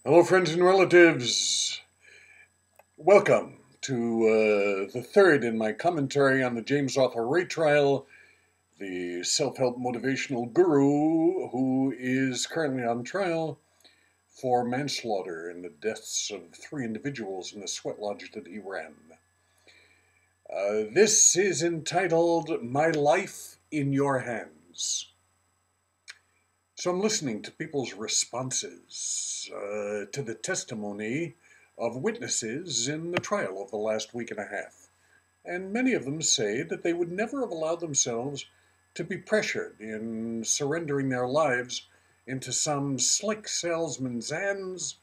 Hello, friends and relatives. Welcome to the third in my commentary on the James Arthur Ray trial, the self-help motivational guru who is currently on trial for manslaughter in the deaths of three individuals in the sweat lodge that he ran. This is entitled My Life in Your Hands. So I'm listening to people's responses to the testimony of witnesses in the trial of the last week and a half. And many of them say that they would never have allowed themselves to be pressured in surrendering their lives into some slick salesman's hands,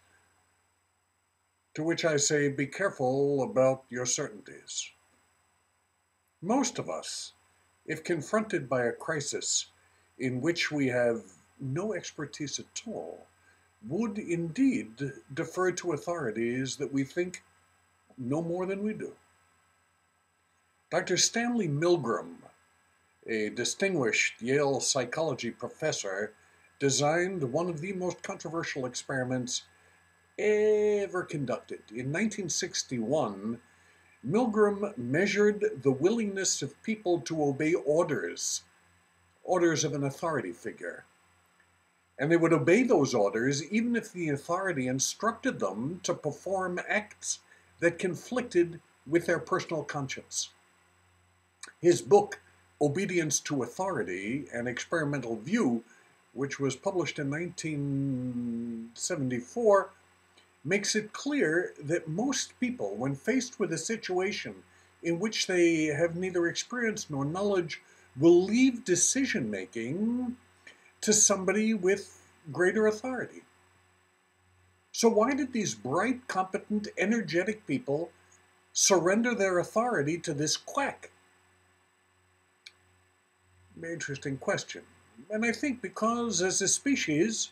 to which I say, be careful about your certainties. Most of us, if confronted by a crisis in which we have no expertise at all, would indeed defer to authorities that we think know more than we do. Dr. Stanley Milgram, a distinguished Yale psychology professor, designed one of the most controversial experiments ever conducted. In 1961, Milgram measured the willingness of people to obey orders of an authority figure. And they would obey those orders even if the authority instructed them to perform acts that conflicted with their personal conscience. His book, Obedience to Authority, An Experimental View, which was published in 1974, makes it clear that most people, when faced with a situation in which they have neither experience nor knowledge, will leave decision-making to somebody with greater authority. So why did these bright, competent, energetic people surrender their authority to this quack? Interesting question. And I think because as a species,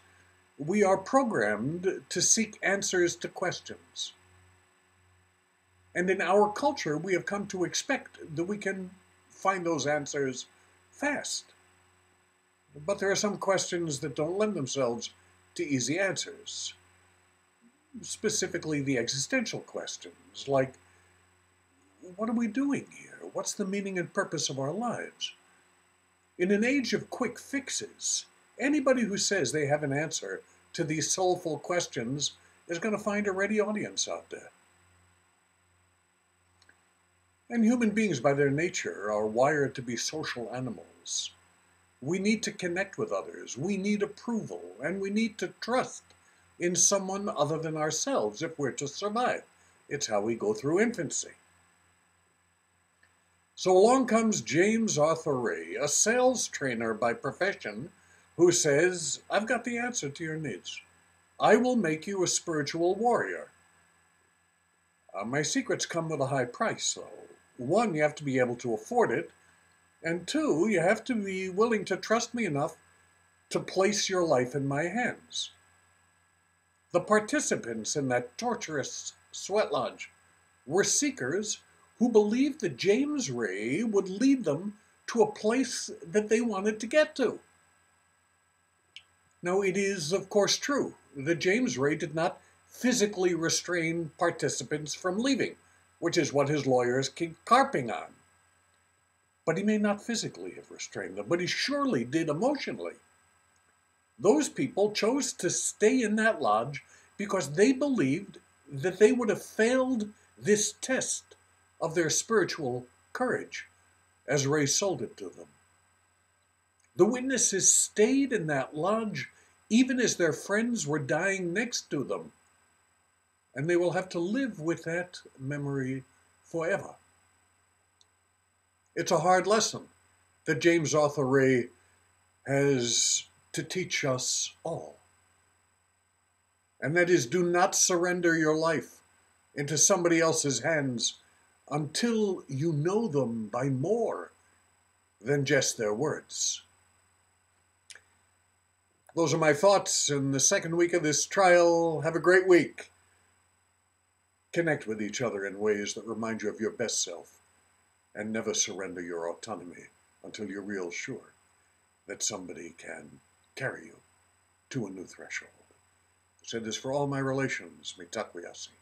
we are programmed to seek answers to questions. And in our culture, we have come to expect that we can find those answers fast. But there are some questions that don't lend themselves to easy answers. Specifically, the existential questions, like, what are we doing here? What's the meaning and purpose of our lives? In an age of quick fixes, anybody who says they have an answer to these soulful questions is going to find a ready audience out there. And human beings, by their nature, are wired to be social animals. We need to connect with others, we need approval, and we need to trust in someone other than ourselves if we're to survive. It's how we go through infancy. So along comes James Arthur Ray, a sales trainer by profession, who says, I've got the answer to your needs. I will make you a spiritual warrior. My secrets come with a high price, though. One, you have to be able to afford it. And two, you have to be willing to trust me enough to place your life in my hands. The participants in that torturous sweat lodge were seekers who believed that James Ray would lead them to a place that they wanted to get to. Now, it is, of course, true that James Ray did not physically restrain participants from leaving, which is what his lawyers keep carping on. But he may not physically have restrained them, but he surely did emotionally. Those people chose to stay in that lodge because they believed that they would have failed this test of their spiritual courage, as Ray sold it to them. The witnesses stayed in that lodge even as their friends were dying next to them, and they will have to live with that memory forever. It's a hard lesson that James Arthur Ray has to teach us all. And that is, do not surrender your life into somebody else's hands until you know them by more than just their words. Those are my thoughts in the second week of this trial. Have a great week. Connect with each other in ways that remind you of your best self. And never surrender your autonomy until you're real sure that somebody can carry you to a new threshold. Say this for all my relations, mitakuye.